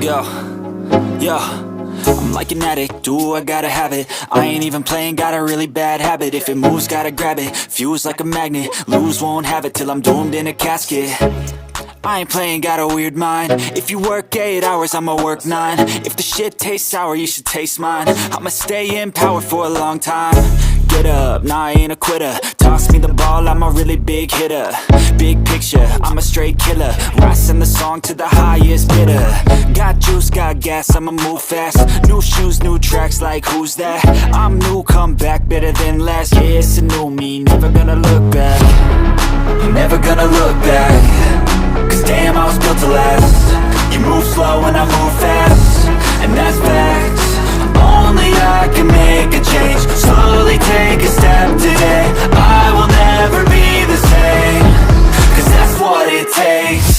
go. Yo, I'm like an addict, do I gotta have it. I ain't even playing, got a really bad habit. If it moves, gotta grab it, fuse like a magnet. Lose, won't have it till I'm doomed in a casket. I ain't playing, got a weird mind. If you work 8 hours, I'ma work 9. If the shit tastes sour, you should taste mine. I'ma stay in power for a long time. Get up, nah, I ain't a quitter. Toss me the ball, I'm a really big hitter. Big picture, I'm a straight killer. Rising the song to the highest bidder. Got juice, got gas, I'ma move fast. New shoes, new tracks, like who's that? I'm new, come back, better than last. Yeah, it's a new me, never gonna look back. Never gonna look back. Cause damn, I was built to last. You move slow and I move fast, and that's facts. Only I can make a change. Slowly take a step today. I will never be the same. Cause that's what it takes.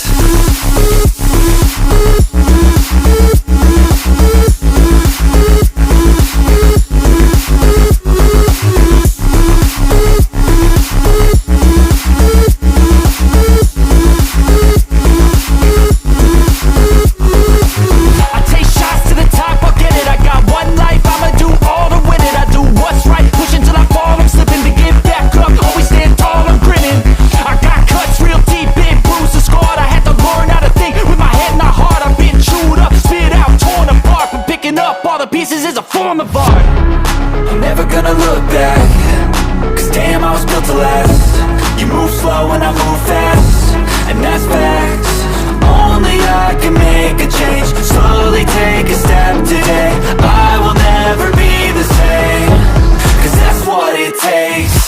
Pieces is a form of art. I'm never gonna look back. Cause damn, I was built to last. You move slow and I move fast, and that's facts. Only I can make a change. Slowly take a step today. I will never be the same. Cause that's what it takes.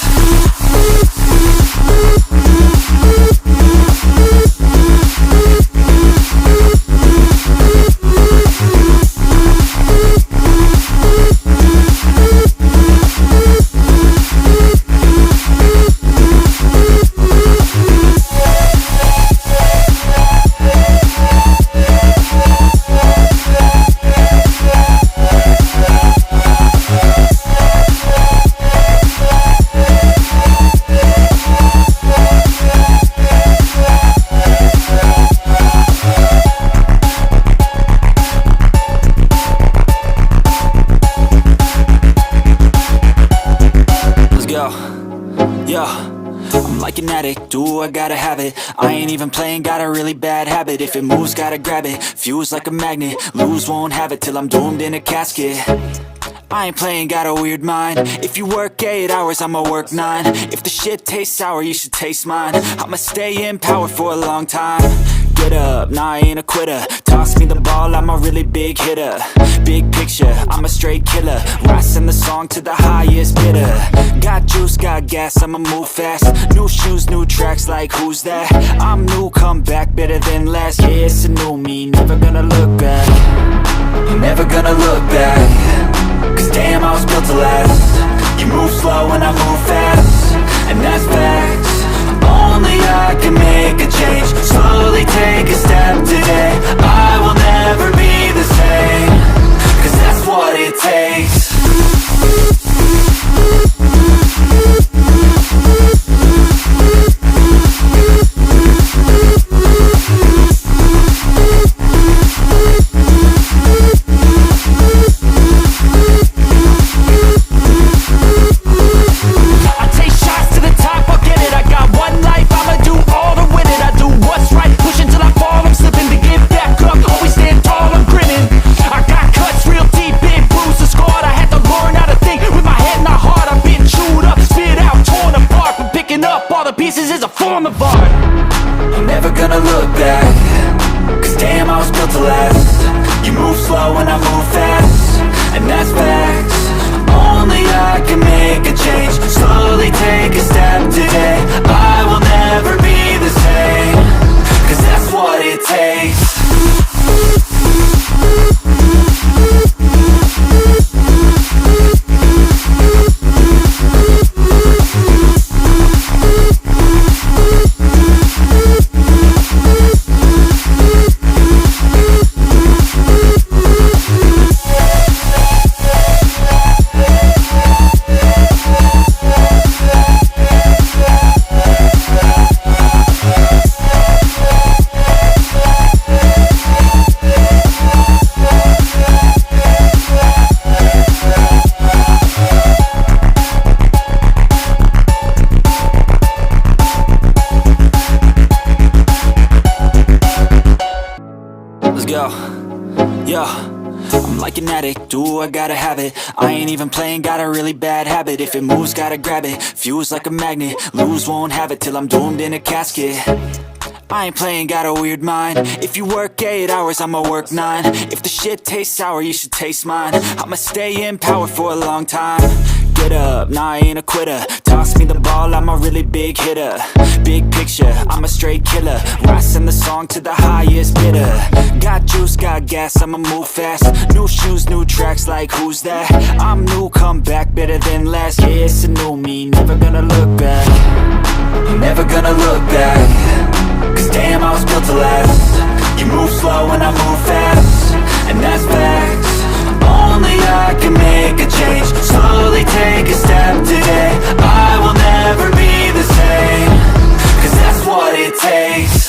Yo, I'm like an addict, do I gotta have it. I ain't even playing, got a really bad habit. If it moves, gotta grab it, fuse like a magnet. Lose, won't have it till I'm doomed in a casket. I ain't playing, got a weird mind. If you work 8 hours, I'ma work 9. If the shit tastes sour, you should taste mine. I'ma stay in power for a long time. Get up, nah, I ain't a quitter. Toss me the ball, I'm a really big hitter. Big picture, I'm a straight killer. Rising the song to the highest bidder. Got juice, got gas, I'ma move fast. New shoes, new tracks, like who's that? I'm new, come back, better than last. Yeah, it's a new me, never gonna look back. Never gonna look back. Cause damn, I was built to last. You move slow and I move fast, and that's facts. Only I can make a change. Slowly take a step today. I will never be the same. Cause that's what it takes. Pieces is a form of art. I'm never gonna look back. Cause damn, I was built to last. You move slow and I move fast, and that's facts. Only I can make a change. Slowly take a step today. I will never be the same. Cause that's what it takes. Yo, yo, I'm like an addict, do I gotta have it. I ain't even playing, got a really bad habit. If it moves, gotta grab it, fuse like a magnet. Lose, won't have it till I'm doomed in a casket. I ain't playing, got a weird mind. If you work 8 hours, I'ma work 9. If the shit tastes sour, you should taste mine. I'ma stay in power for a long time. Get up, nah, I ain't a quitter. Toss me the ball, I'm a really big hitter. Big picture, I'm a straight killer. Rising the song to the highest bidder. Got juice, got gas, I'ma move fast. New shoes, new tracks, like who's that? I'm new, come back, better than last. Yeah, it's a new me, never gonna look back. Never gonna look back. Cause damn, I was built to last. You move slow and I move fast, and that's facts. Only I can make a change. Slowly take a step today. I will never be the same. Cause that's what it takes.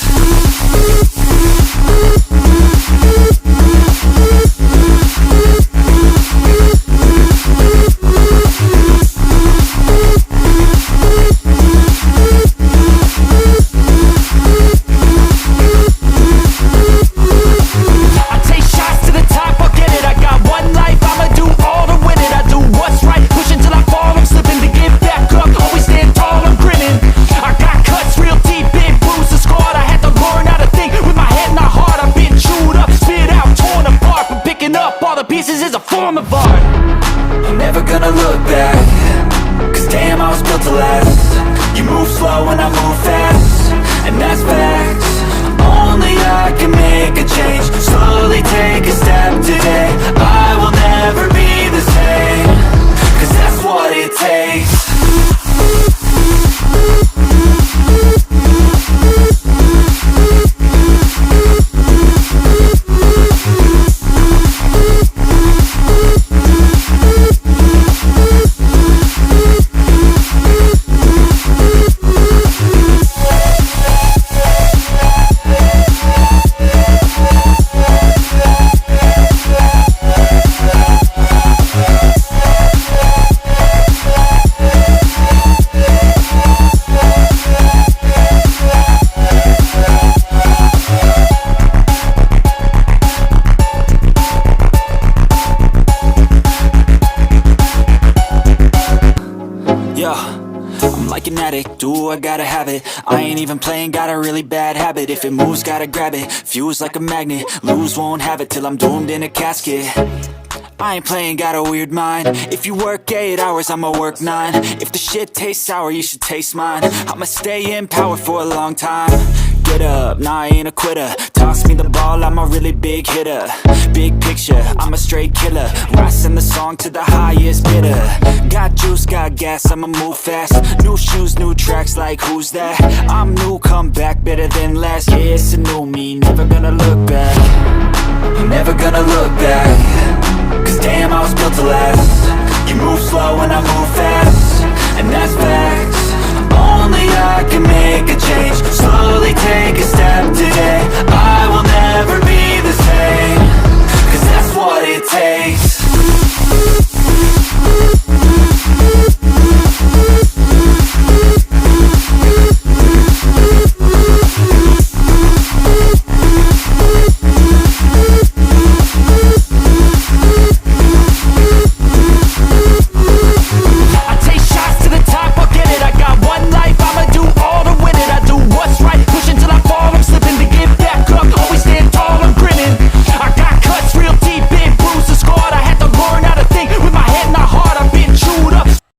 Pieces is a form of art. I'm never gonna look back. Cause damn, I was built to last. You move slow and I move fast, and that's facts. Only I can make a change. Slowly take a step today. I will never be the same. Cause that's what it takes. I'm like an addict, do I gotta have it. I ain't even playing, got a really bad habit. If it moves, gotta grab it, fuse like a magnet. Lose, won't have it till I'm doomed in a casket. I ain't playing, got a weird mind. If you work 8 hours, I'ma work 9. If the shit tastes sour, you should taste mine. I'ma stay in power for a long time. Get up, nah, I ain't a quitter. Toss me the ball, I'm a really big hitter. Big picture, I'm a straight killer. Rising the song to the highest bidder. Got juice, got gas, I'ma move fast. New shoes, new tracks, like who's that? I'm new, come back, better than last. Yeah, it's a new me, never gonna look back. Never gonna look back. Cause damn, I was built to last. You move slow and I move fast, and that's facts. Only I can make a change. Slowly take a step today.